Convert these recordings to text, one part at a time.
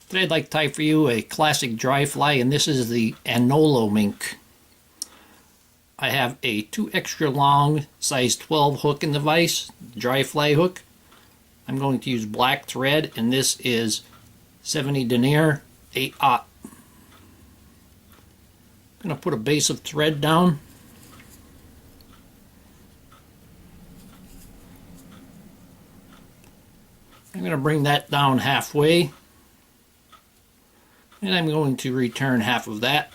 Today I'd like to tie for you a classic dry fly, and this is the Anolomink. I have a 2 extra long size 12 hook in the vise, dry fly hook. I'm going to use black thread, and this is 70 denier 8/0. I'm going to put a base of thread down. I'm going to bring that down halfway, and I'm going to return half of that.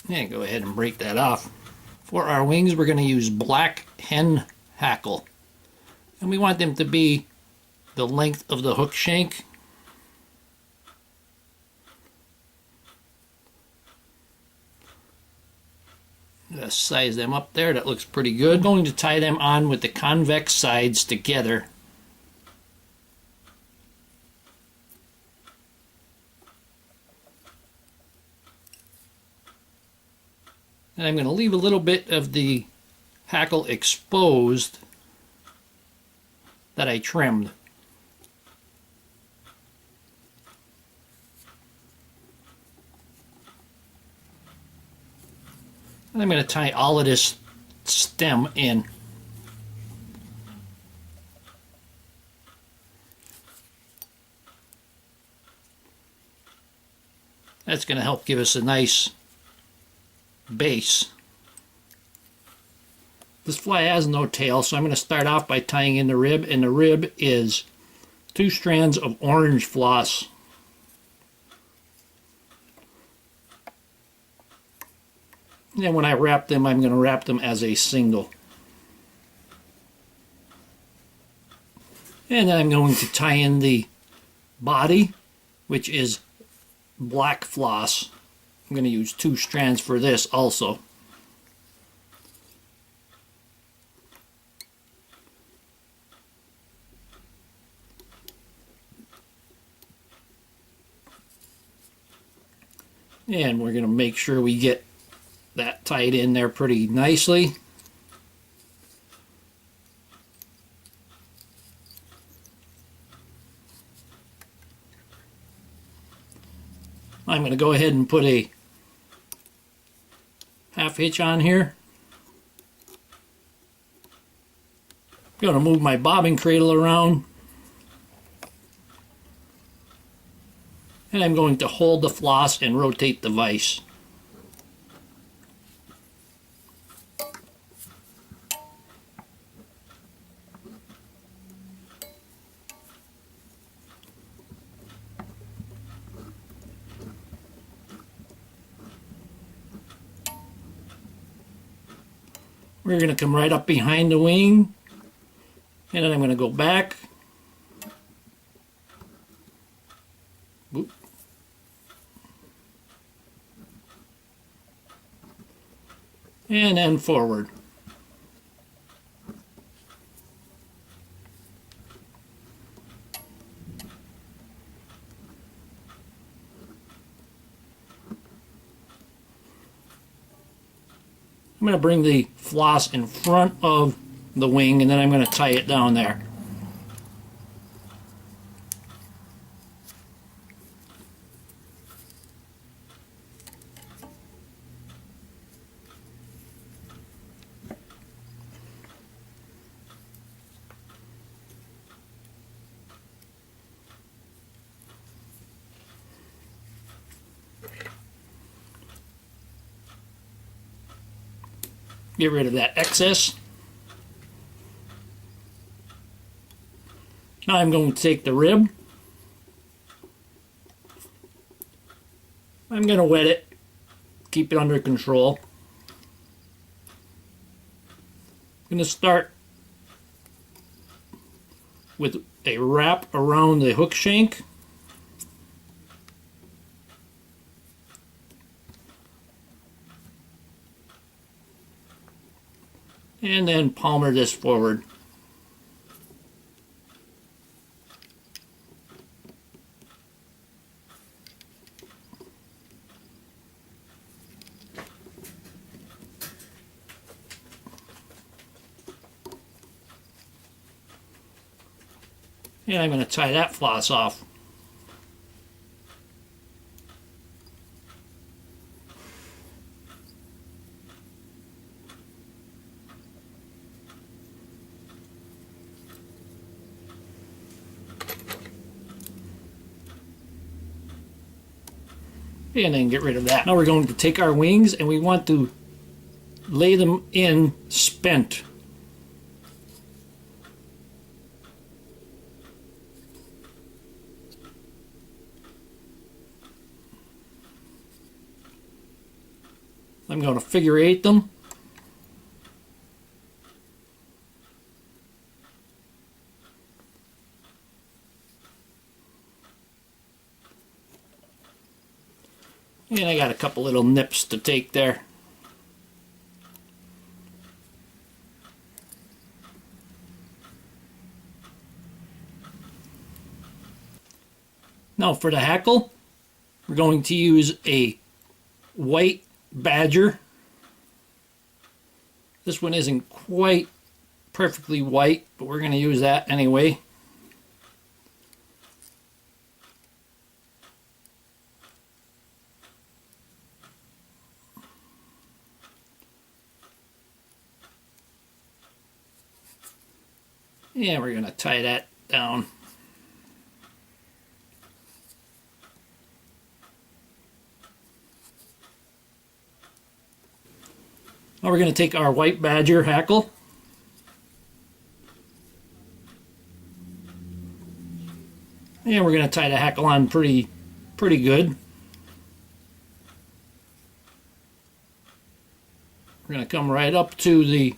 And go ahead and break that off. For our wings, we're going to use black hen hackle, and we want them to be the length of the hook shank. Just size them up there. That looks pretty good. I'm going to tie them on with the convex sides together. And I'm going to leave a little bit of the hackle exposed that I trimmed. And I'm going to tie all of this stem in. That's going to help give us a nice base. This fly has no tail, so I'm going to start off by tying in the rib, and the rib is 2 strands of orange floss. And then when I wrap them, I'm going to wrap them as a single. And then I'm going to tie in the body, which is black floss. I'm going to use 2 strands for this also. And we're going to make sure we get that tied in there pretty nicely. I'm going to go ahead and put a half hitch on here. I'm going to move my bobbin cradle around, and I'm going to hold the floss and rotate the vise. We're going to come right up behind the wing, and then I'm going to go back. Boop. And then forward. I'm going to bring the floss in front of the wing, and then I'm going to tie it down there. Get rid of that excess. Now I'm going to take the rib. I'm going to wet it, keep it under control. I'm going to start with a wrap around the hook shank. And then palmer this forward. And I'm going to tie that floss off. And then get rid of that. Now we're going to take our wings and we want to lay them in spent. I'm going to figure eight them. And I got a couple little nips to take there. Now for the hackle, we're going to use a white badger. This one isn't quite perfectly white, but we're going to use that anyway. Yeah, we're going to tie that down. Now we're going to take our white badger hackle. And we're going to tie the hackle on pretty good. We're going to come right up to the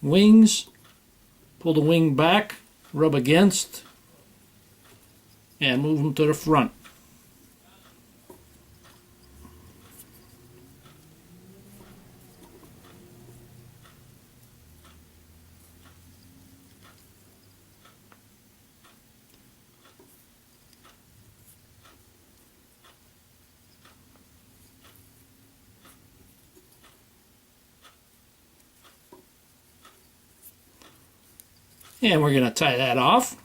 wings. Pull the wing back, rub against, and move them to the front. And we're going to tie that off.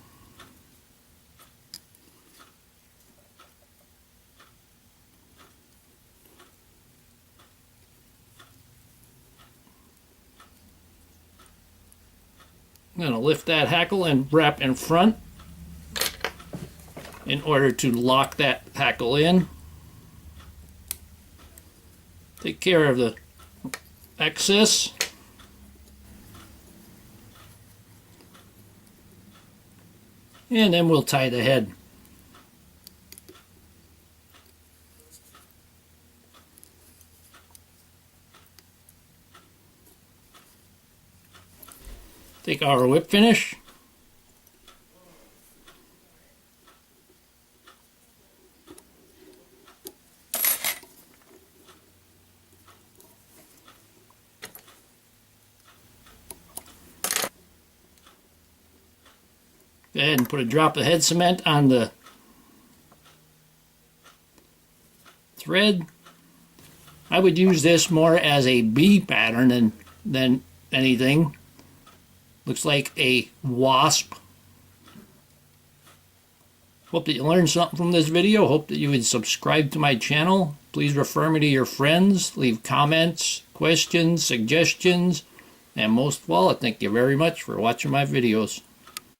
I'm going to lift that hackle and wrap in front in order to lock that hackle in. Take care of the excess. And then we'll tie the head. Take our whip finish. Go ahead and put a drop of head cement on the thread. I would use this more as a bee pattern than anything. Looks like a wasp. Hope that you learned something from this video. Hope that you would subscribe to my channel. Please refer me to your friends. Leave comments, questions, suggestions. And most of all, I thank you very much for watching my videos.